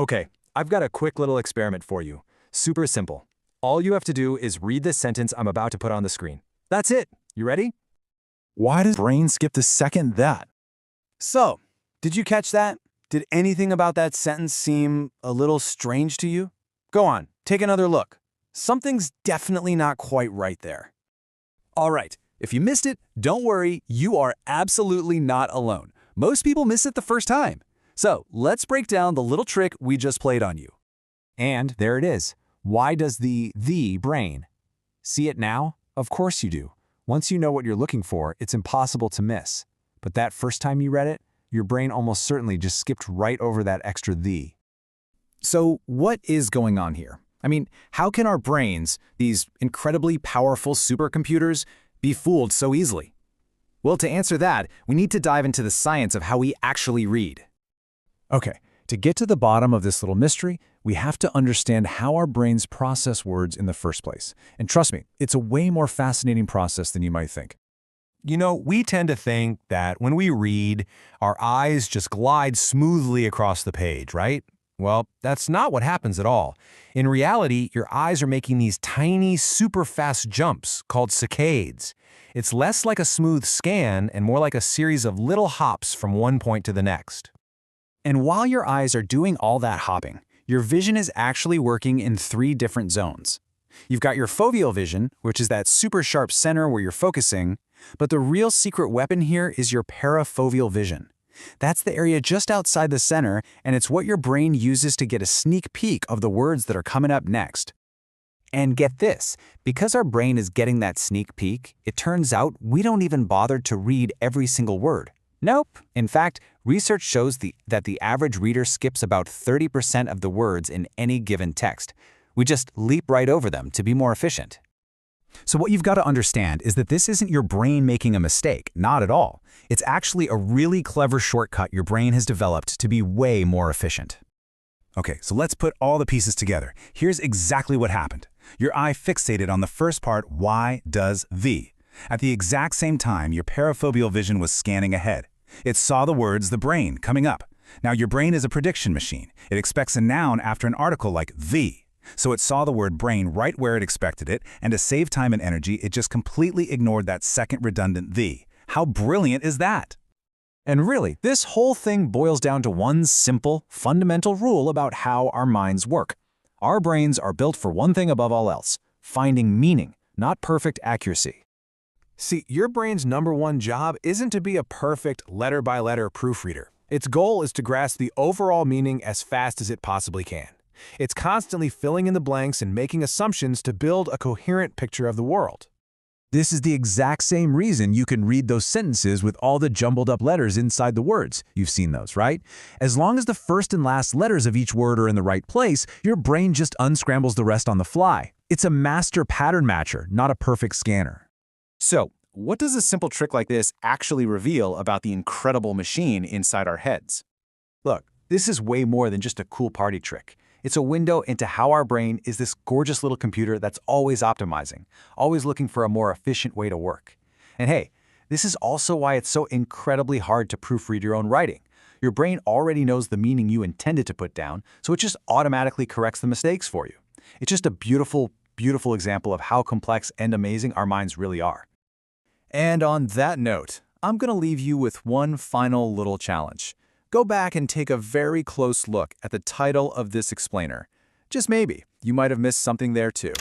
Okay, I've got a quick little experiment for you. Super simple. All you have to do is read this sentence I'm about to put on the screen. That's it. You ready? Why does brain skip the second that? So, did you catch that? Did anything about that sentence seem a little strange to you? Go on, take another look. Something's definitely not quite right there. All right, if you missed it, don't worry, you are absolutely not alone. Most people miss it the first time. So let's break down the little trick we just played on you. And there it is. Why does the brain? See it now? Of course you do. Once you know what you're looking for, it's impossible to miss. But that first time you read it, your brain almost certainly just skipped right over that extra the. So what is going on here? I mean, how can our brains, these incredibly powerful supercomputers, be fooled so easily? Well, to answer that, we need to dive into the science of how we actually read. Okay, to get to the bottom of this little mystery, we have to understand how our brains process words in the first place. And trust me, it's a way more fascinating process than you might think. You know, we tend to think that when we read, our eyes just glide smoothly across the page, right? Well, that's not what happens at all. In reality, your eyes are making these tiny, super fast jumps called saccades. It's less like a smooth scan and more like a series of little hops from one point to the next. And while your eyes are doing all that hopping, your vision is actually working in 3 different zones. You've got your foveal vision, which is that super sharp center where you're focusing, but the real secret weapon here is your parafoveal vision. That's the area just outside the center, and it's what your brain uses to get a sneak peek of the words that are coming up next. And get this, because our brain is getting that sneak peek, it turns out we don't even bother to read every single word. Nope. In fact, research shows that the average reader skips about 30% of the words in any given text. We just leap right over them to be more efficient. So what you've got to understand is that this isn't your brain making a mistake, not at all. It's actually a really clever shortcut your brain has developed to be way more efficient. Okay, so let's put all the pieces together. Here's exactly what happened. Your eye fixated on the first part, why does the. At the exact same time, your parafoveal vision was scanning ahead. It saw the words the brain coming up. Now your brain is a prediction machine. It expects a noun after an article like the. So it saw the word brain right where it expected it, and to save time and energy, it just completely ignored that second redundant the. How brilliant is that? And really, this whole thing boils down to one simple, fundamental rule about how our minds work. Our brains are built for one thing above all else, finding meaning, not perfect accuracy. See, your brain's #1 job isn't to be a perfect letter-by-letter proofreader. Its goal is to grasp the overall meaning as fast as it possibly can. It's constantly filling in the blanks and making assumptions to build a coherent picture of the world. This is the exact same reason you can read those sentences with all the jumbled up letters inside the words. You've seen those, right? As long as the first and last letters of each word are in the right place, your brain just unscrambles the rest on the fly. It's a master pattern matcher, not a perfect scanner. So, what does a simple trick like this actually reveal about the incredible machine inside our heads? Look, this is way more than just a cool party trick. It's a window into how our brain is this gorgeous little computer that's always optimizing, always looking for a more efficient way to work. And hey, this is also why it's so incredibly hard to proofread your own writing. Your brain already knows the meaning you intended to put down, so it just automatically corrects the mistakes for you. It's just a beautiful, beautiful example of how complex and amazing our minds really are. And on that note, I'm going to leave you with one final little challenge. Go back and take a very close look at the title of this explainer. Just maybe, you might have missed something there too.